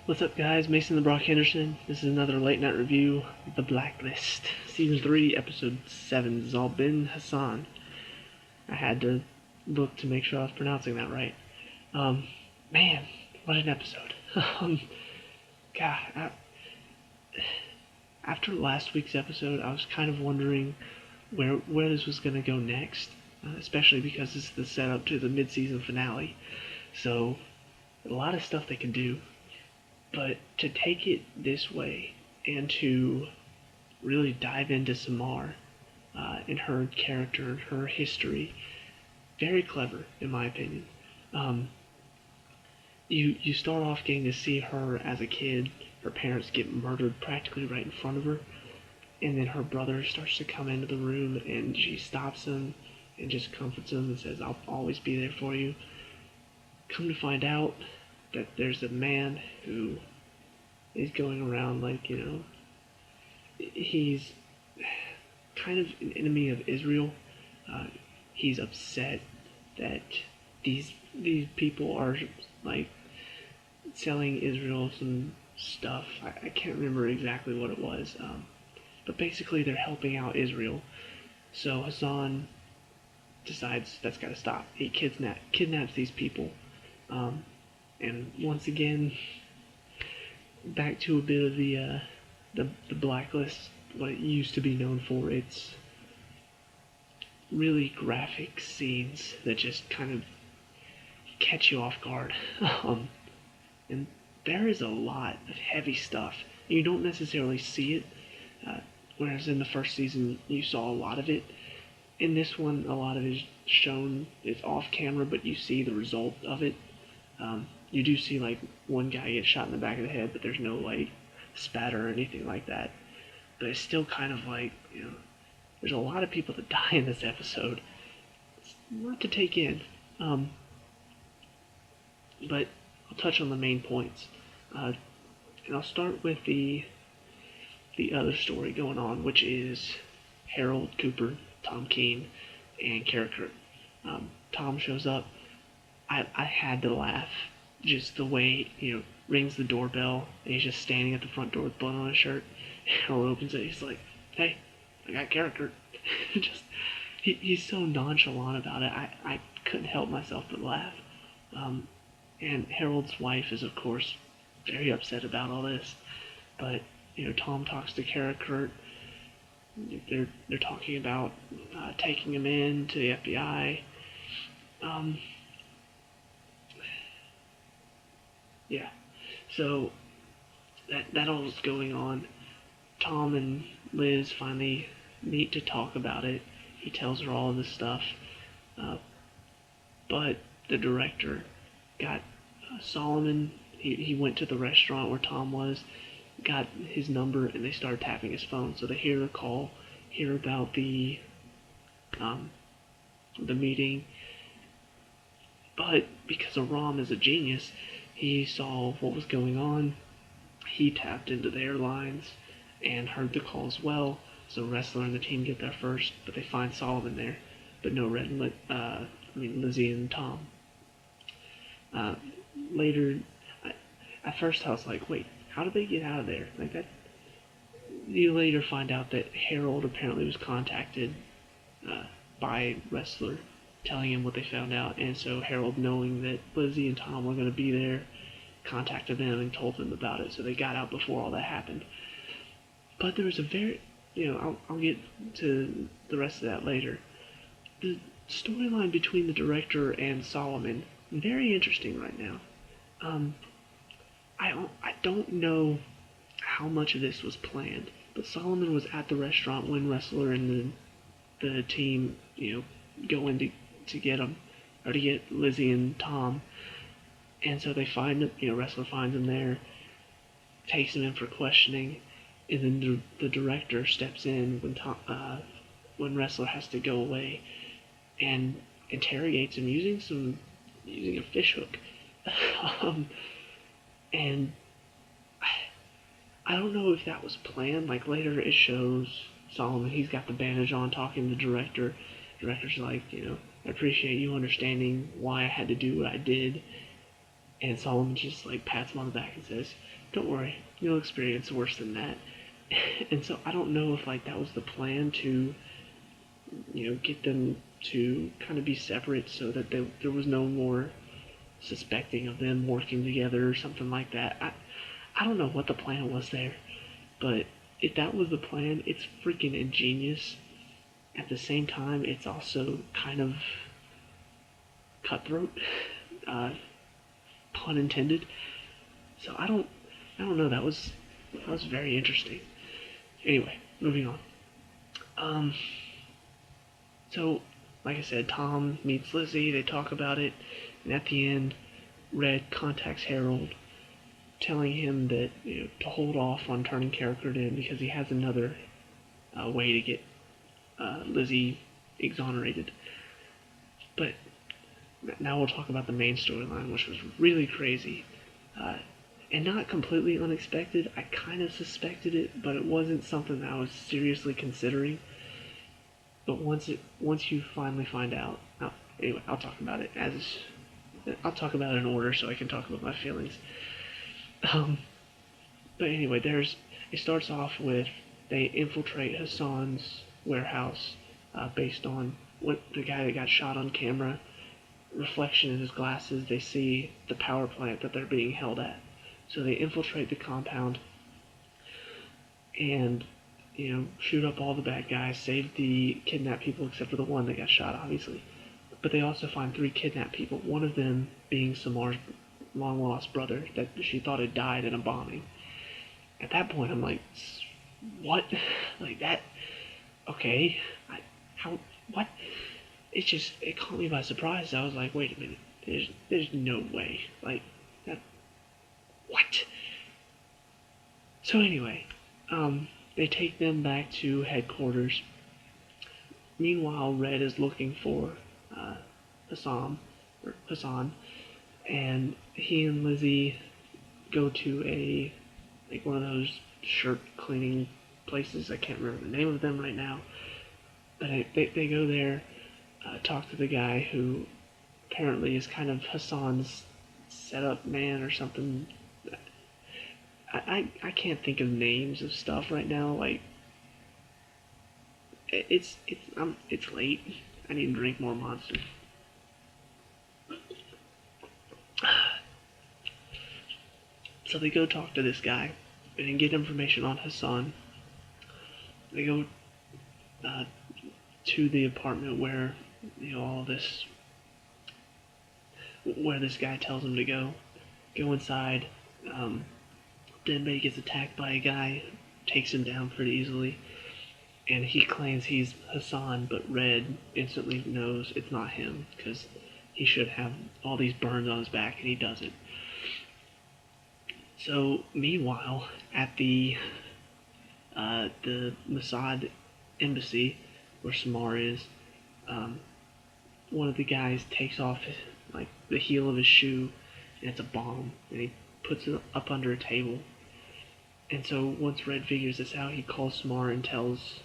What's up, guys? Mason the Brock Henderson. This is another late night review of The Blacklist, Season 3, Episode 7, Zal bin Hassan. I had to look to make sure I was pronouncing that right. Man, what an episode. God, after last week's episode, I was kind of wondering where this was going to go next, especially because this is the setup to the mid-season finale. So, a lot of stuff they can do. But to take it this way and to really dive into Samara and her character, her history, very clever in my opinion. You start off getting to see her as a kid. Her parents get murdered practically right in front of her, and then her brother starts to come into the room, and she stops him and just comforts him and says, "I'll always be there for you." Come to find out that there's a man who is going around he's kind of an enemy of Israel. He's upset that these people are like selling Israel some stuff. I can't remember exactly what it was, but basically they're helping out Israel. So Hassan decides that's got to stop. He kidnaps these people. And once again, back to a bit of the Blacklist, what it used to be known for. It's really graphic scenes that just kind of catch you off guard. And there is a lot of heavy stuff. You don't necessarily see it, whereas in the first season you saw a lot of it. In this one, a lot of it is shown, it's off camera, but you see the result of it. You do see one guy get shot in the back of the head, but there's no spatter or anything like that. But it's still kind of there's a lot of people that die in this episode. It's not to take in. But I'll touch on the main points. And I'll start with the other story going on, which is Harold Cooper, Tom Keene, and Kara Kurt. Tom shows up. I had to laugh. Just the way, rings the doorbell, and he's just standing at the front door with blood on his shirt. Harold opens it, he's like, "Hey, I got Kara Kurt." He's so nonchalant about it, I couldn't help myself but laugh. And Harold's wife is, of course, very upset about all this. But, Tom talks to Kara Kurt. They're talking about taking him in to the FBI. Yeah, so that all was going on. Tom and Liz finally meet to talk about it. He tells her all of this stuff, but the director got Solomon. He went to the restaurant where Tom was, got his number, and they started tapping his phone. So they hear a call, hear about the meeting. But because Aram is a genius, he saw what was going on. He tapped into their lines and heard the call as well. So Wrestler and the team get there first, but they find Solomon there, but no Lizzie and Tom. Later, at first I was like, wait, how did they get out of there? Like that. You later find out that Harold apparently was contacted by Wrestler, telling him what they found out, and so Harold, knowing that Lizzie and Tom were going to be there, contacted them and told them about it, so they got out before all that happened. But there was a very, I'll get to the rest of that later. The storyline between the director and Solomon, very interesting right now. I don't know how much of this was planned, but Solomon was at the restaurant when Wrestler and the team, go in to get him, or to get Lizzie and Tom. And so they find him, Wrestler finds him there, takes him in for questioning, and then the director steps in when Wrestler has to go away, and interrogates him using a fishhook. And I don't know if that was planned. Later it shows Solomon, he's got the bandage on, talking to the director. The director's like, I appreciate you understanding why I had to do what I did. And Solomon just like pats him on the back and says, "Don't worry, you'll experience worse than that." And so I don't know if like that was the plan to, get them to kind of be separate so that there was no more suspecting of them working together or something like that. I don't know what the plan was there, but if that was the plan, it's freaking ingenious. At the same time, it's also kind of cutthroat, uh, pun intended. So I don't know. That was very interesting. Anyway, moving on. Um, so like I said, Tom meets Lizzie. They talk about it, and at the end, Red contacts Harold, telling him that to hold off on turning Carrot in because he has another way to get Lizzie exonerated. But now we'll talk about the main storyline, which was really crazy. And not completely unexpected. I kind of suspected it, but it wasn't something that I was seriously considering. But once you finally find out, anyway, I'll talk about it I'll talk about it in order so I can talk about my feelings. Um, but anyway, it starts off with they infiltrate Hassan's warehouse, based on what the guy that got shot on camera reflection in his glasses. They see the power plant that they're being held at. So they infiltrate the compound and, shoot up all the bad guys, save the kidnapped people except for the one that got shot, obviously. But they also find 3 kidnapped people, one of them being Samara's long lost brother that she thought had died in a bombing. At that point, I'm like, what? Like that? Okay. How? What? It caught me by surprise. I was like, wait a minute. There's no way. Like, that. What? So anyway, they take them back to headquarters. Meanwhile, Red is looking for uh, Hassan, and he and Lizzie go to one of those shirt cleaning places. I can't remember the name of them right now, but they go there, talk to the guy who apparently is kind of Hassan's setup man or something. I can't think of names of stuff right now. Like it's late. I need to drink more Monster. So they go talk to this guy and get information on Hassan. They go uh, to the apartment where all this, where this guy tells them to go. Go inside. Denbei gets attacked by a guy, takes him down pretty easily, and he claims he's Hassan, but Red instantly knows it's not him because he should have all these burns on his back and he doesn't. So meanwhile, at the Mossad embassy where Samara is, one of the guys takes off like the heel of his shoe, and it's a bomb, and he puts it up under a table. And so once Red figures this out, he calls Samara and tells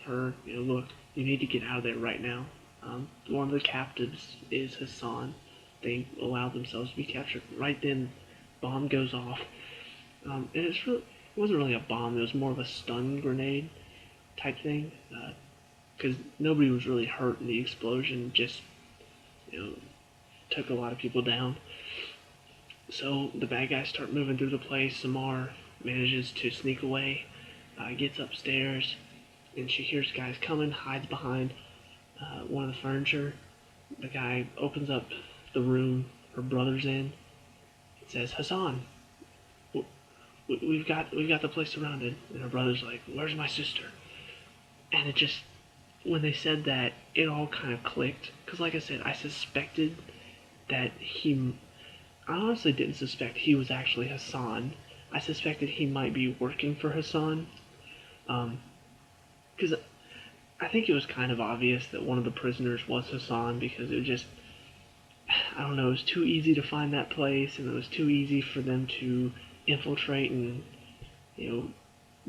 her, look, you need to get out of there right now. One of the captives is Hassan. They allow themselves to be captured. Right then, bomb goes off. And it wasn't really a bomb. It was more of a stun grenade type thing. Because nobody was really hurt in the explosion. Just, took a lot of people down. So the bad guys start moving through the place. Samar manages to sneak away, gets upstairs, and she hears guys coming, hides behind one of the furniture. The guy opens up the room her brother's in. It says, Hassan, we've got the place surrounded. And her brother's like, where's my sister? And it just, when they said that, it all kind of clicked. Because like I said, I suspected that I honestly didn't suspect he was actually Hassan. I suspected he might be working for Hassan. Because I think it was kind of obvious that one of the prisoners was Hassan, because it was just, I don't know, it was too easy to find that place, and it was too easy for them to infiltrate and,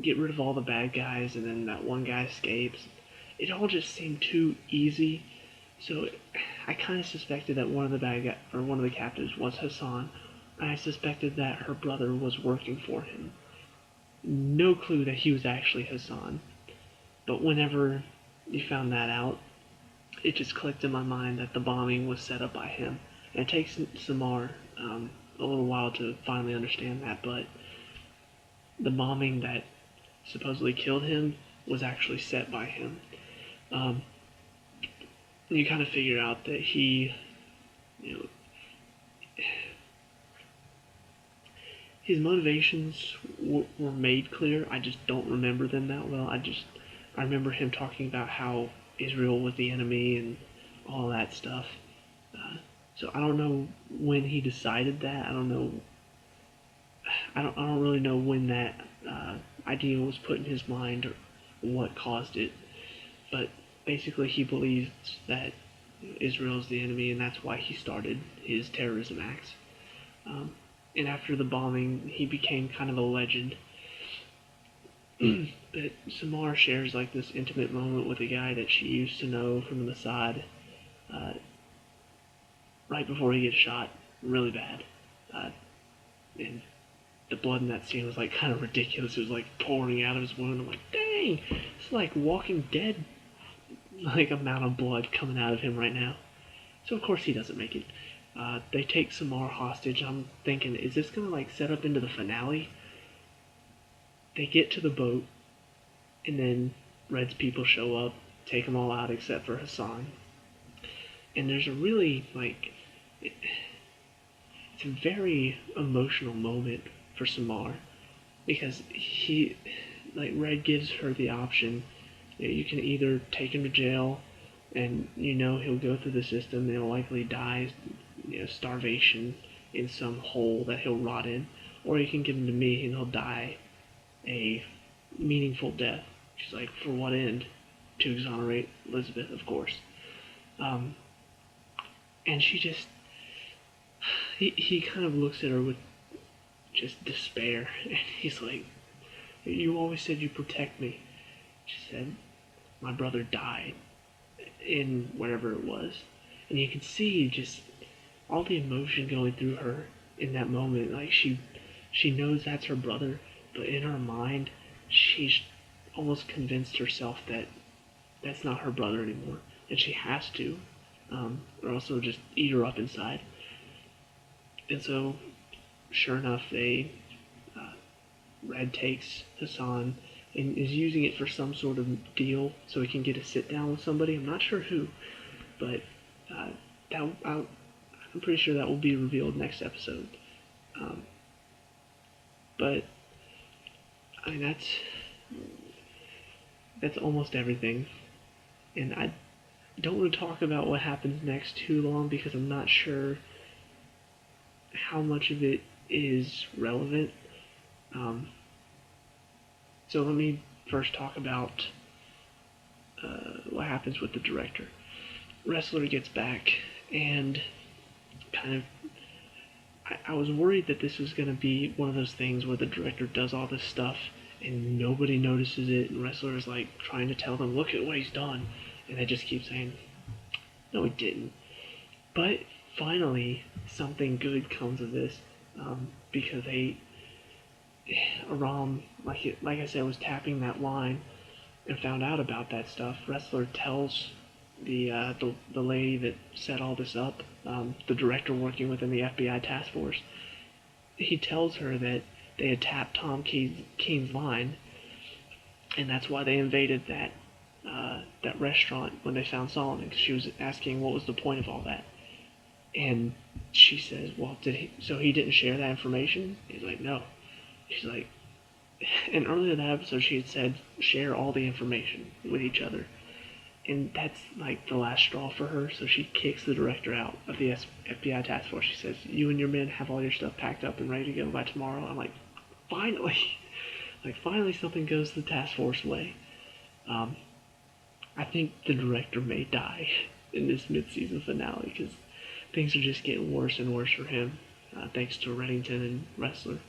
get rid of all the bad guys, and then that one guy escapes. It all just seemed too easy. So I kind of suspected that one of the bad guys, or one of the captives, was Hassan. I suspected that her brother was working for him. No clue that he was actually Hassan. But whenever you found that out, it just clicked in my mind that the bombing was set up by him. And it takes Samar a little while to finally understand that, but the bombing that supposedly killed him was actually set by him. Um, you kind of figure out that he, you know, his motivations were made clear. I just don't remember them that well. I remember him talking about how Israel was the enemy and all that stuff. So I don't know when he decided that. I don't know. I don't really know when that idea was put in his mind or what caused it. But basically, he believes that Israel is the enemy, and that's why he started his terrorism acts. And after the bombing, he became kind of a legend. But Samar shares like this intimate moment with a guy that she used to know from the Mossad, uh, right before he gets shot, really bad. And the blood in that scene was like kind of ridiculous. It was like pouring out of his wound. I'm like, dang, it's like Walking Dead, like amount of blood coming out of him right now. So of course he doesn't make it. They take Samar hostage. I'm thinking, is this gonna like set up into the finale? They get to the boat, and then Red's people show up, take them all out except for Hassan. And there's a really like, it's a very emotional moment for Samar because he, like Red gives her the option. You can either take him to jail, and he'll go through the system and he'll likely die, starvation in some hole that he'll rot in, or you can give him to me and he'll die a meaningful death. She's like, for what end? To exonerate Elizabeth, of course. And she just, he kind of looks at her with just despair, and he's like, you always said you'd protect me. She said, my brother died in wherever it was. And you can see just all the emotion going through her in that moment. Like she knows that's her brother, but in her mind, she's almost convinced herself that that's not her brother anymore, and she has to, or else it'll just eat her up inside. And so, sure enough, Red takes Hassan and is using it for some sort of deal so he can get a sit down with somebody. I'm not sure who, but I'm pretty sure that will be revealed next episode. But I mean that's almost everything, and I don't want to talk about what happens next too long because I'm not sure how much of it is relevant. So let me first talk about what happens with the director. Wrestler gets back, and kind of, I was worried that this was going to be one of those things where the director does all this stuff and nobody notices it, and Wrestler is like trying to tell them, look at what he's done, and they just keep saying, no, he didn't. But finally, something good comes of this, because Aram, like I said, was tapping that line and found out about that stuff. Wrestler tells the lady that set all this up, the director working within the FBI task force, he tells her that they had tapped Tom Keene's line, and that's why they invaded that restaurant when they found Solomon, because she was asking what was the point of all that. And she says, well, so he didn't share that information? He's like, no. She's like, and earlier in that episode she had said, share all the information with each other. And that's like the last straw for her, so she kicks the director out of the FBI task force. She says, you and your men have all your stuff packed up and ready to go by tomorrow. I'm like, finally! Like, finally something goes the task force way. I think the director may die in this mid-season finale, because things are just getting worse and worse for him, thanks to Reddington and Wrestler.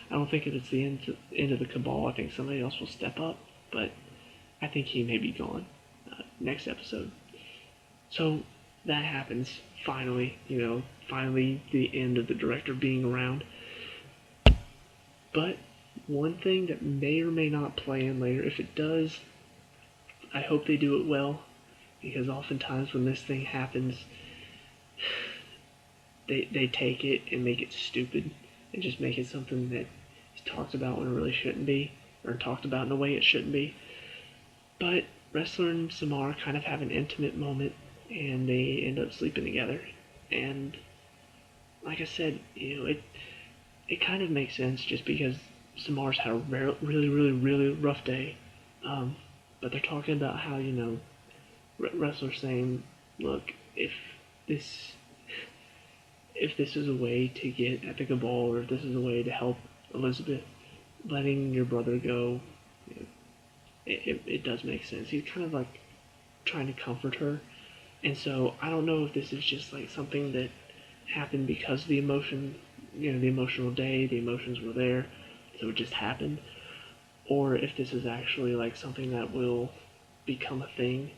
I don't think it's the end of the cabal. I think somebody else will step up, but I think he may be gone next episode. So that happens. finally, finally the end of the director being around. But one thing that may or may not play in later, if it does, I hope they do it well, because oftentimes when this thing happens, they take it and make it stupid and just make it something that is talked about when it really shouldn't be, or talked about in a way it shouldn't be. But Wrestler and Samara kind of have an intimate moment, and they end up sleeping together. And like I said, it kind of makes sense just because Samara's had a really, really, really rough day. But they're talking about how, Wrestler's saying, look, this if this is a way to get Epic a ball, or if this is a way to help Elizabeth, letting your brother go, it does make sense. He's kind of like trying to comfort her. And so I don't know if this is just like something that happened because of the emotion, the emotional day, the emotions were there, so it just happened, or if this is actually like something that will become a thing.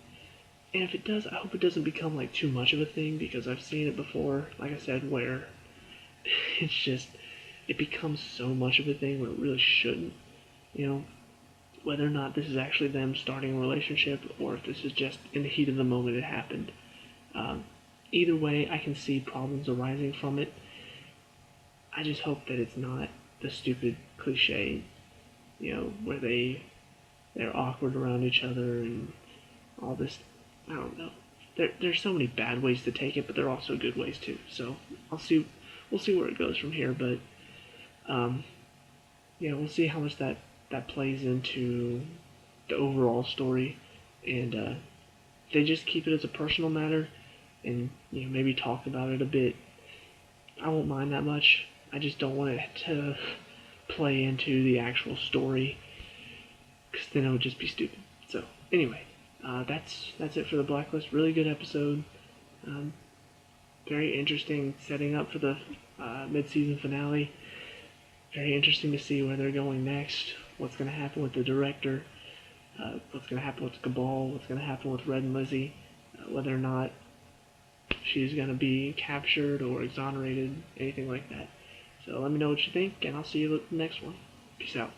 And if it does, I hope it doesn't become like too much of a thing, because I've seen it before, like I said, where it's just, it becomes so much of a thing when it really shouldn't. Whether or not this is actually them starting a relationship, or if this is just in the heat of the moment it happened. Um, Either way, I can see problems arising from it. I just hope that it's not the stupid cliche, where they're awkward around each other and all this. I don't know. There's so many bad ways to take it, but there are also good ways too. So we'll see where it goes from here. But we'll see how much that plays into the overall story, and if they just keep it as a personal matter, and maybe talk about it a bit, I won't mind that much. I just don't want it to play into the actual story, because then it would just be stupid. So anyway, that's it for the Blacklist. Really good episode. Very interesting setting up for the mid-season finale. Very interesting to see where they're going next. What's going to happen with the director? What's going to happen with Cabal? What's going to happen with Red and Lizzie? Whether or not she's going to be captured or exonerated, anything like that. So let me know what you think, and I'll see you at the next one. Peace out.